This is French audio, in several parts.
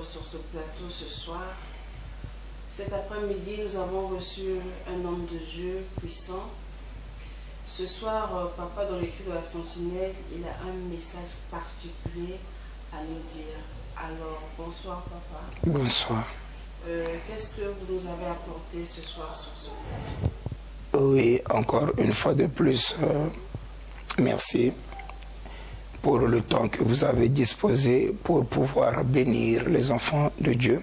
Sur ce plateau ce soir. Cet après-midi, nous avons reçu un homme de Dieu puissant. Ce soir, papa, dans l'écrit de la Sentinelle, il a un message particulier à nous dire. Alors, bonsoir papa. Bonsoir. Qu'est-ce que vous nous avez apporté ce soir sur ce plateau? Oui, encore une fois de plus, merci pour le temps que vous avez disposé pour pouvoir bénir les enfants de Dieu.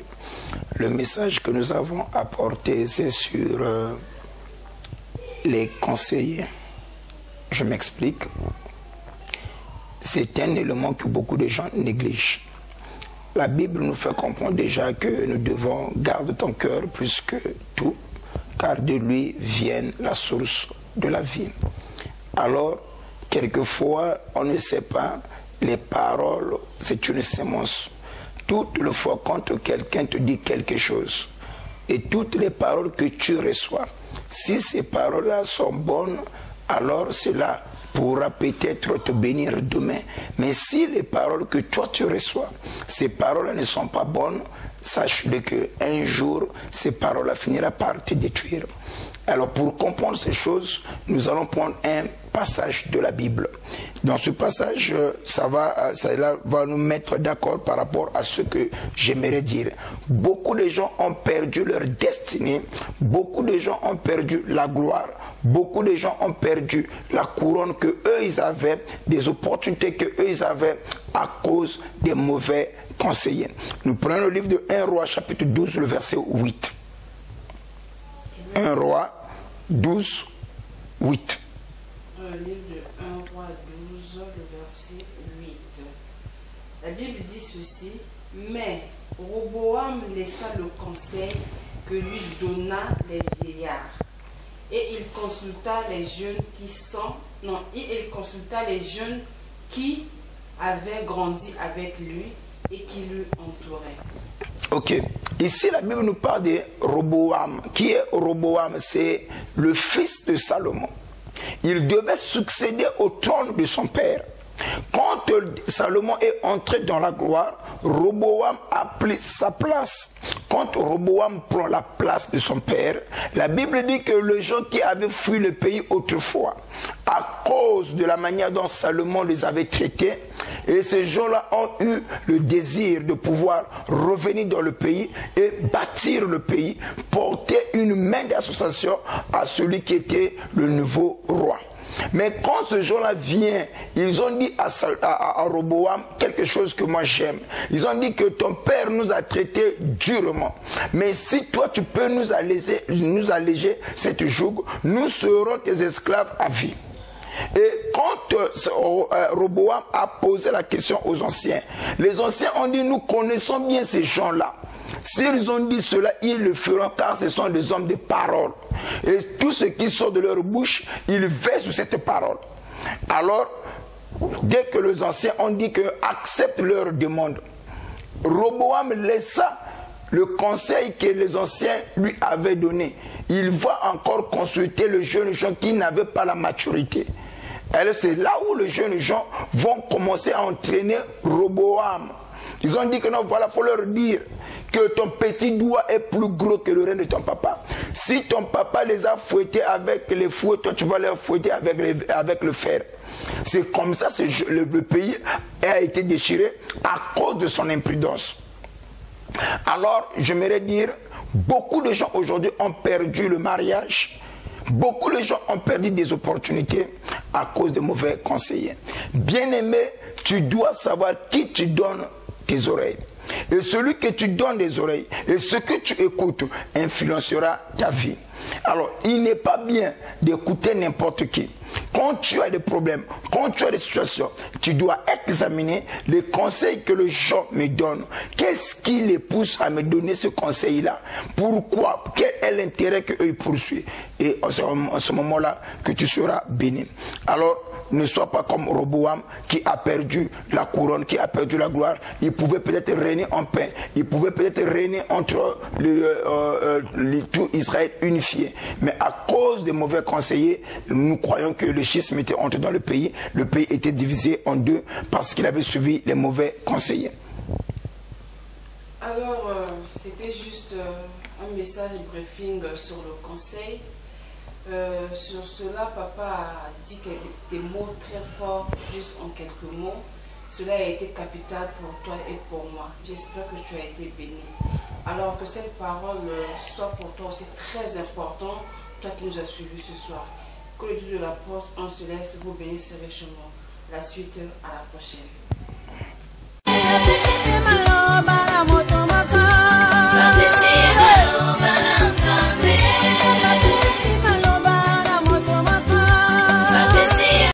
Le message que nous avons apporté, c'est sur les conseillers. Je m'explique. C'est un élément que beaucoup de gens négligent. La Bible nous fait comprendre déjà que nous devons garder ton cœur plus que tout, car de lui vient la source de la vie. Alors, quelquefois, on ne sait pas, les paroles, c'est une sémence. Toutes les fois quand quelqu'un te dit quelque chose, et toutes les paroles que tu reçois, si ces paroles-là sont bonnes, alors cela pourra peut-être te bénir demain. Mais si les paroles que toi tu reçois, ces paroles ne sont pas bonnes, sache-le qu'un jour, ces paroles finiront par te détruire. Alors pour comprendre ces choses, nous allons prendre un passage de la Bible. Dans ce passage, ça va nous mettre d'accord par rapport à ce que j'aimerais dire. Beaucoup de gens ont perdu leur destinée, beaucoup de gens ont perdu la gloire, beaucoup de gens ont perdu la couronne que eux ils avaient, des opportunités que eux ils avaient à cause des mauvais conseillers. Nous prenons le livre de 1 Roi chapitre 12, le verset 8. 1 Roi 12, 8. Le livre de 1 Roi 12, le verset 8. La Bible dit ceci: mais Roboam laissa le conseil que lui donna les vieillards, et il consulta les jeunes qui avaient grandi avec lui et qui lui entouraient. Ok. Ici, la Bible nous parle de Roboam. Qui est Roboam? C'est le fils de Salomon. Il devait succéder au trône de son père. Quand Salomon est entré dans la gloire, Roboam a pris sa place. Quand Roboam prend la place de son père, la Bible dit que les gens qui avaient fui le pays autrefois, à cause de la manière dont Salomon les avait traités, et ces gens-là ont eu le désir de pouvoir revenir dans le pays et bâtir le pays, porter une main d'association à celui qui était le nouveau roi. Mais quand ce jour-là vient, ils ont dit à Roboam quelque chose que moi j'aime. Ils ont dit que ton père nous a traités durement. Mais si toi tu peux nous alléger cette joug, nous serons tes esclaves à vie. Et quand Roboam a posé la question aux anciens, les anciens ont dit: nous connaissons bien ces gens-là. S'ils ont dit cela, ils le feront, car ce sont des hommes de parole. Et tout ce qui sort de leur bouche, ils versent sur cette parole. Alors, dès que les anciens ont dit que acceptent leur demande, Roboam laissa le conseil que les anciens lui avaient donné. Il va encore consulter les jeunes gens qui n'avaient pas la maturité. Et c'est là où les jeunes gens vont commencer à entraîner Roboam. Ils ont dit que non, voilà, il faut leur dire que ton petit doigt est plus gros que le rein de ton papa. Si ton papa les a fouettés avec les fouets, toi tu vas les fouetter avec le fer. C'est comme ça que le pays a été déchiré à cause de son imprudence. Alors, j'aimerais dire, beaucoup de gens aujourd'hui ont perdu le mariage. Beaucoup de gens ont perdu des opportunités à cause de mauvais conseillers. Bien-aimé, tu dois savoir qui tu donnes tes oreilles. Et celui que tu donnes des oreilles et ce que tu écoutes influencera ta vie. Alors, il n'est pas bien d'écouter n'importe qui. Quand tu as des problèmes, quand tu as des situations, tu dois examiner les conseils que les gens me donnent. Qu'est-ce qui les pousse à me donner ce conseil-là? Pourquoi? Quel est l'intérêt qu'eux poursuivent? Et en ce moment-là, que tu seras béni. Alors, ne sois pas comme Roboam qui a perdu la couronne, qui a perdu la gloire. Il pouvait peut-être régner en paix. Il pouvait peut-être régner entre tout Israël unifié. Mais à cause des mauvais conseillers, nous croyons que le schisme était entré dans le pays. Le pays était divisé en deux parce qu'il avait suivi les mauvais conseillers. Alors, c'était juste un message briefing sur le conseil. Sur cela, papa a dit des mots très forts, juste en quelques mots. Cela a été capital pour toi et pour moi. J'espère que tu as été béni. Alors que cette parole soit pour toi aussi très important, toi qui nous as suivis ce soir. Que le Dieu de la poste, on se laisse vous bénir richement. La suite à la prochaine.